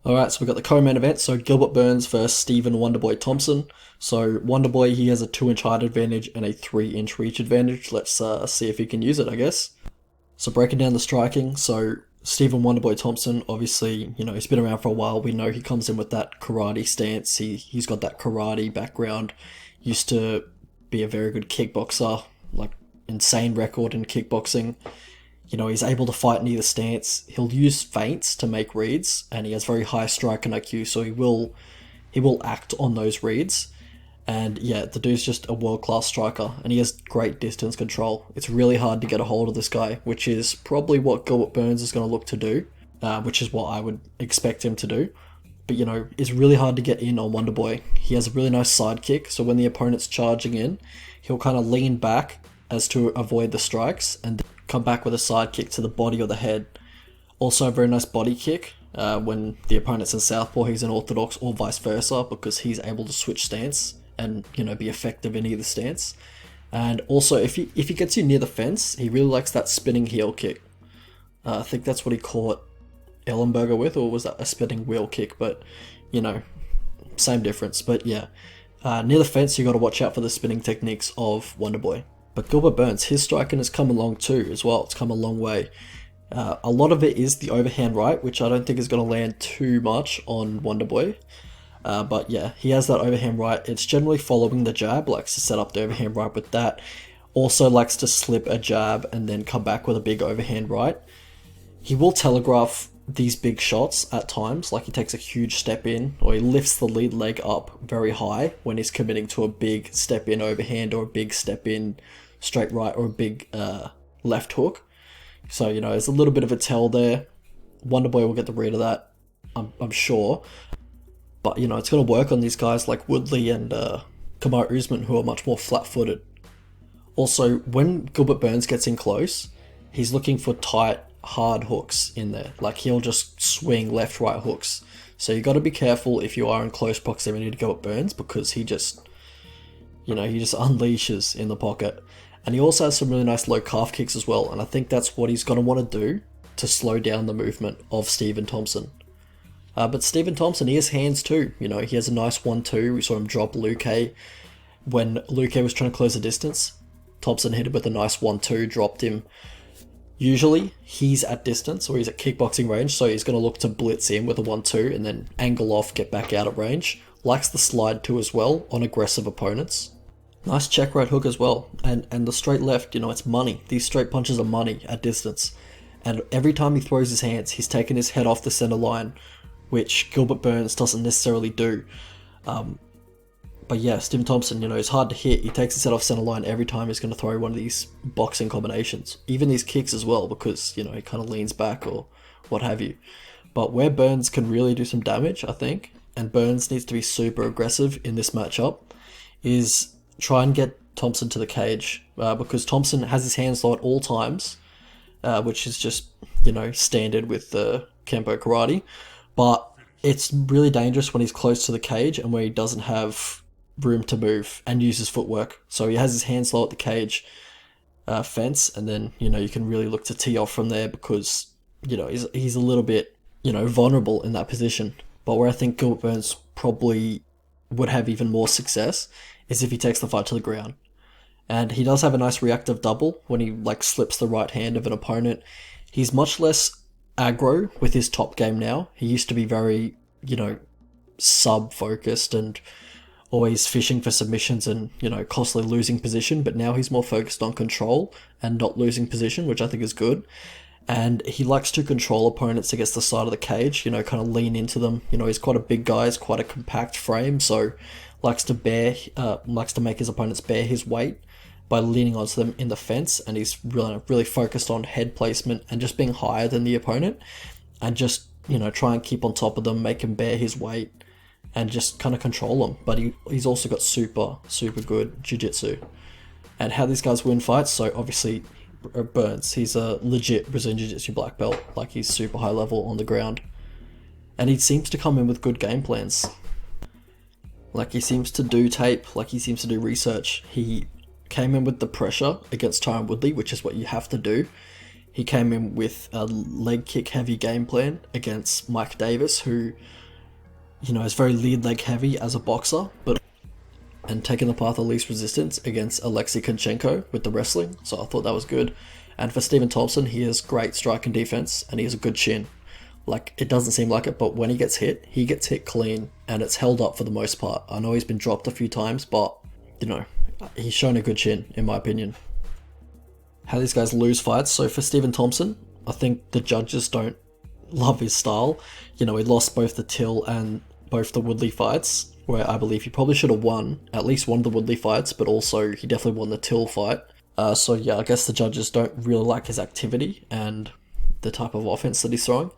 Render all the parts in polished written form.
Alright, so we've got the co-main event, so Gilbert Burns versus Stephen Wonderboy Thompson. So Wonderboy, he has a 2-inch height advantage and a 3-inch reach advantage. Let's see if he can use it, I guess. So breaking down the striking, so Stephen Wonderboy Thompson, obviously, he's been around for a while. We know he comes in with that karate stance. He's got that karate background. Used to be a very good kickboxer, like insane record in kickboxing. He's able to fight in either stance. He'll use feints to make reads, and he has very high striking IQ, so he will act on those reads. And yeah, the dude's just a world-class striker, and he has great distance control. It's really hard to get a hold of this guy, which is probably what Gilbert Burns is going to look to do, which is what I would expect him to do. But it's really hard to get in on Wonderboy. He has a really nice side kick, so when the opponent's charging in, he'll kind of lean back as to avoid the strikes, and come back with a side kick to the body or the head. Also a very nice body kick when the opponent's in southpaw, he's in orthodox, or vice versa, because he's able to switch stance and be effective in either stance. And also if he gets you near the fence, he really likes that spinning heel kick. I think that's what he caught Ellenberger with, or was that a spinning wheel kick? But same difference. But yeah, near the fence, you got to watch out for the spinning techniques of Wonderboy. But Gilbert Burns, his striking has come along too as well. It's come a long way. A lot of it is the overhand right, which I don't think is going to land too much on Wonderboy. But yeah, he has that overhand right. It's generally following the jab, likes to set up the overhand right with that. Also likes to slip a jab and then come back with a big overhand right. He will telegraph these big shots at times, like he takes a huge step in, or he lifts the lead leg up very high when he's committing to a big step in overhand, or a big step in straight right, or a big left hook. So there's a little bit of a tell there. Wonderboy will get the read of that, I'm sure. But it's going to work on these guys like Woodley and Kamaru Usman, who are much more flat-footed. Also, when Gilbert Burns gets in close, he's looking for tight, hard hooks in there. Like he'll just swing left, right hooks. So you got to be careful if you are in close proximity to Gilbert Burns, because he just unleashes in the pocket. And he also has some really nice low calf kicks as well, and I think that's what he's going to want to do to slow down the movement of Stephen Thompson. But Stephen Thompson, he has hands too. He has a nice 1-2. We saw him drop Luque when Luque was trying to close the distance. Thompson hit him with a nice 1-2, dropped him. Usually, he's at distance, or he's at kickboxing range, so he's going to look to blitz in with a 1-2 and then angle off, get back out of range. Likes the slide too as well on aggressive opponents. Nice check right hook as well, and the straight left, it's money. These straight punches are money at distance. And every time he throws his hands, he's taken his head off the center line, which Gilbert Burns doesn't necessarily do. But yeah, Stephen Thompson, he's hard to hit. He takes his head off center line every time he's going to throw one of these boxing combinations. Even these kicks as well, because, he kind of leans back or what have you. But where Burns can really do some damage, I think, and Burns needs to be super aggressive in this matchup, is try and get Thompson to the cage, because Thompson has his hands low at all times, which is just, standard with the Kempo karate. But it's really dangerous when he's close to the cage and where he doesn't have room to move and use his footwork. So he has his hands low at the cage fence, and then, you can really look to tee off from there, because, he's a little bit, vulnerable in that position. But where I think Gilbert Burns probably would have even more success is if he takes the fight to the ground. And he does have a nice reactive double when he slips the right hand of an opponent. He's much less aggro with his top game now. He used to be very, sub-focused and always fishing for submissions and, constantly losing position. But now he's more focused on control and not losing position, which I think is good. And he likes to control opponents against the side of the cage, kind of lean into them. He's quite a big guy, he's quite a compact frame, so likes to make his opponents bear his weight by leaning onto them in the fence, and he's really focused on head placement and just being higher than the opponent, and just try and keep on top of them, make him bear his weight, and just kind of control them. But he's also got super good jiu-jitsu. And how these guys win fights, so obviously Burns, he's a legit Brazilian Jiu-Jitsu black belt, he's super high level on the ground, and he seems to come in with good game plans. He seems to do tape, he seems to do research. He came in with the pressure against Tyron Woodley, which is what you have to do. He came in with a leg kick heavy game plan against Mike Davis, who, is very lead leg heavy as a boxer, and taking the path of least resistance against Alexei Konchenko with the wrestling, so I thought that was good. And for Stephen Thompson, he has great strike and defense, and he has a good chin. Like, it doesn't seem like it, but when he gets hit clean, and it's held up for the most part. I know he's been dropped a few times, but, he's shown a good chin, in my opinion. How these guys lose fights. So for Stephen Thompson, I think the judges don't love his style. He lost both the Till and both the Woodley fights, where I believe he probably should have won at least one of the Woodley fights, but also he definitely won the Till fight. So yeah, I guess the judges don't really like his activity and the type of offense that he's throwing.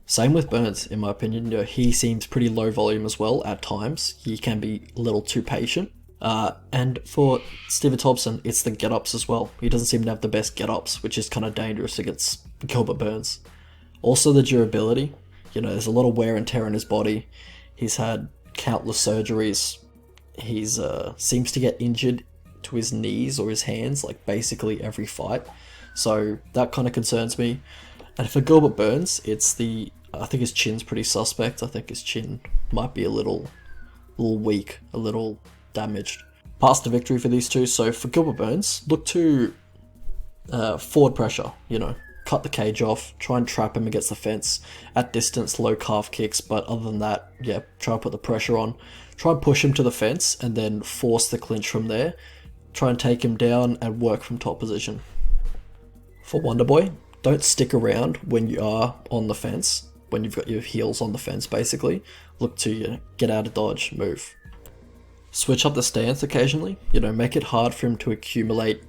Same with Burns, in my opinion. He seems pretty low volume as well at times. He can be a little too patient. And for Stephen Thompson, it's the get-ups as well. He doesn't seem to have the best get-ups, which is kind of dangerous against Gilbert Burns. Also the durability. There's a lot of wear and tear in his body. He's had countless surgeries. He's seems to get injured to his knees or his hands like basically every fight. So that kind of concerns me. And for Gilbert Burns, I think his chin's pretty suspect. I think his chin might be a little weak, a little damaged. Path to victory for these two. So for Gilbert Burns, look to forward pressure, cut the cage off, try and trap him against the fence at distance, low calf kicks, but other than that, yeah, try and put the pressure on, try and push him to the fence and then force the clinch from there, try and take him down and work from top position. For Wonderboy, don't stick around when you are on the fence, when you've got your heels on the fence basically. Look to get out of dodge, move. Switch up the stance occasionally, make it hard for him to accumulate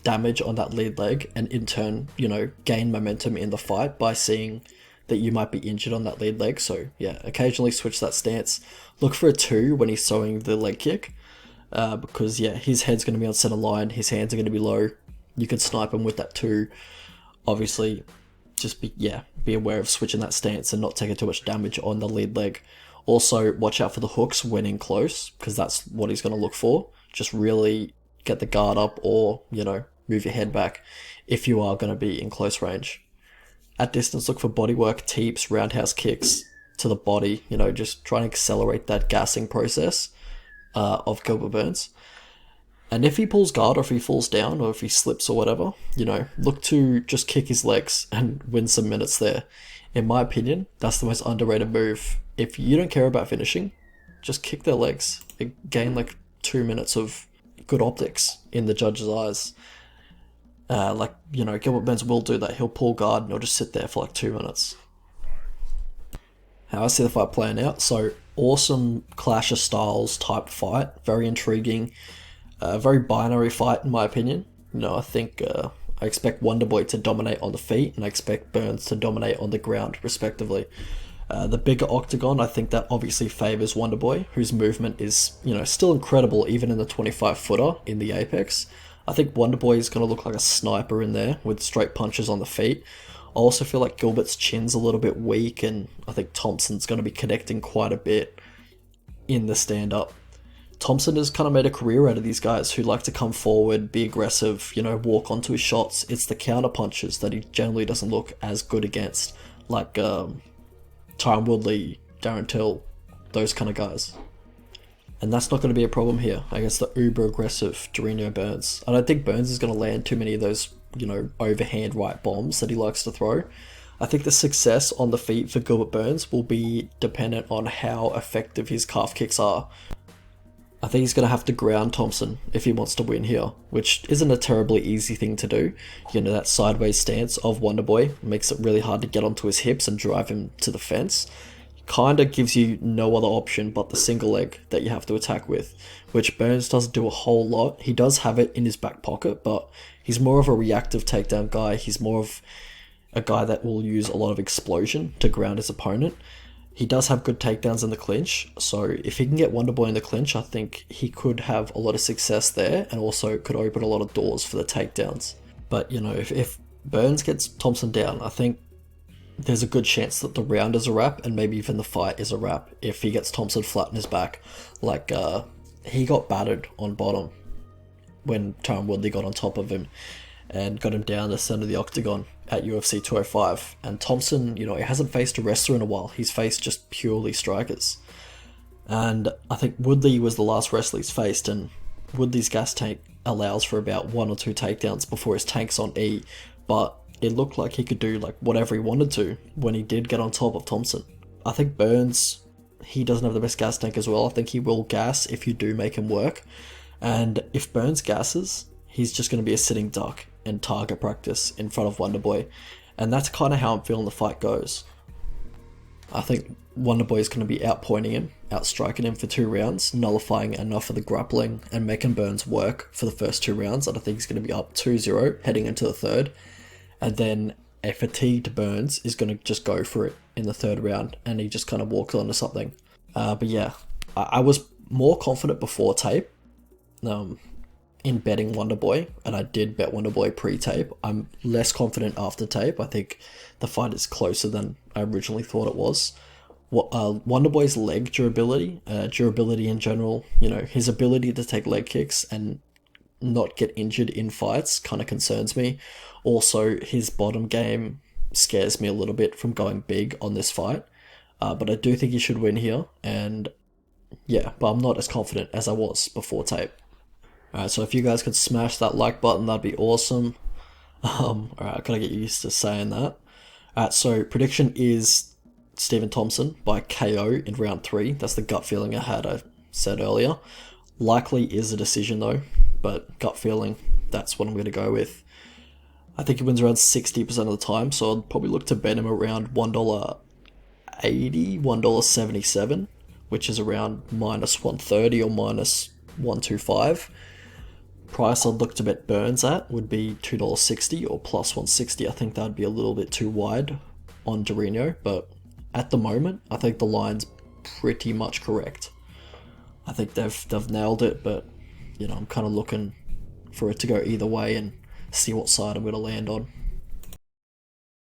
damage on that lead leg and in turn, gain momentum in the fight by seeing that you might be injured on that lead leg. So yeah, occasionally switch that stance. Look for a 2 when he's throwing the leg kick, because yeah, his head's going to be on center line, his hands are going to be low. You can snipe him with that 2. Obviously, just be aware of switching that stance and not taking too much damage on the lead leg. Also, watch out for the hooks when in close, because that's what he's going to look for. Just really get the guard up or, move your head back if you are going to be in close range. At distance, look for bodywork, teeps, roundhouse kicks to the body, just try and accelerate that gassing process of Gilbert Burns. And if he pulls guard or if he falls down or if he slips or whatever, look to just kick his legs and win some minutes there. In my opinion, that's the most underrated move. If you don't care about finishing, just kick their legs. Gain like 2 minutes of good optics in the judge's eyes. Gilbert Burns will do that. He'll pull guard and he'll just sit there for like 2 minutes. How I see the fight playing out. So, awesome clash of styles type fight. Very intriguing. Very binary fight in my opinion. I think I expect Wonderboy to dominate on the feet and I expect Burns to dominate on the ground respectively. The bigger octagon, I think that obviously favours Wonderboy, whose movement is, still incredible even in the 25-footer in the Apex. I think Wonderboy is going to look like a sniper in there with straight punches on the feet. I also feel like Gilbert's chin's a little bit weak and I think Thompson's going to be connecting quite a bit in the stand-up. Thompson has kind of made a career out of these guys who like to come forward, be aggressive, walk onto his shots. It's the counter punches that he generally doesn't look as good against, like Tyron Woodley, Darren Till, those kind of guys. And that's not going to be a problem here against the uber aggressive Jareno Burns. I don't think Burns is going to land too many of those, overhand right bombs that he likes to throw. I think the success on the feet for Gilbert Burns will be dependent on how effective his calf kicks are. I think he's going to have to ground Thompson if he wants to win here, which isn't a terribly easy thing to do. That sideways stance of Wonderboy makes it really hard to get onto his hips and drive him to the fence. Kinda gives you no other option but the single leg that you have to attack with, which Burns doesn't do a whole lot. He does have it in his back pocket, but he's more of a reactive takedown guy. He's more of a guy that will use a lot of explosion to ground his opponent. He does have good takedowns in the clinch, so if he can get Wonderboy in the clinch, I think he could have a lot of success there and also could open a lot of doors for the takedowns. But, if Burns gets Thompson down, I think there's a good chance that the round is a wrap and maybe even the fight is a wrap if he gets Thompson flat in his back. Like, he got battered on bottom when Tyron Woodley got on top of him. and got him down the center of the octagon at UFC 205. And Thompson, he hasn't faced a wrestler in a while. He's faced just purely strikers. And I think Woodley was the last wrestler he's faced, and Woodley's gas tank allows for about 1 or 2 takedowns before his tank's on E, but it looked like he could do like whatever he wanted to when he did get on top of Thompson. I think Burns, he doesn't have the best gas tank as well. I think he will gas if you do make him work. And if Burns gasses, he's just going to be a sitting duck in target practice in front of Wonderboy. And that's kind of how I'm feeling the fight goes. I think Wonderboy is going to be outpointing him, outstriking him for 2 rounds, nullifying enough of the grappling and making Burns work for the first 2 rounds. And I think he's going to be up 2-0 heading into the third. And then a fatigued Burns is going to just go for it in the 3rd round, and he just kind of walks onto something. But yeah, I was more confident before tape in betting Wonderboy, and I did bet Wonderboy pre-tape. I'm less confident after tape. I think the fight is closer than I originally thought it was. Wonderboy's leg durability, durability in general, his ability to take leg kicks and not get injured in fights kind of concerns me. Also, his bottom game scares me a little bit from going big on this fight. But I do think he should win here, and yeah, but I'm not as confident as I was before tape. Alright, so if you guys could smash that like button, that'd be awesome. Alright, I gotta get used to saying that. Alright, so prediction is Stephen Thompson by KO in round 3. That's the gut feeling I said earlier. Likely is a decision though, but gut feeling, that's what I'm gonna go with. I think he wins around 60% of the time, so I'd probably look to bet him around $1.80, $1.77, which is around minus 130 or minus 125. Price I'd look to bet Burns at would be $2.60 or plus 160. I think that'd be a little bit too wide on Dorino, but at the moment, I think the line's pretty much correct. I think they've nailed it, but I'm kind of looking for it to go either way and see what side I'm going to land on.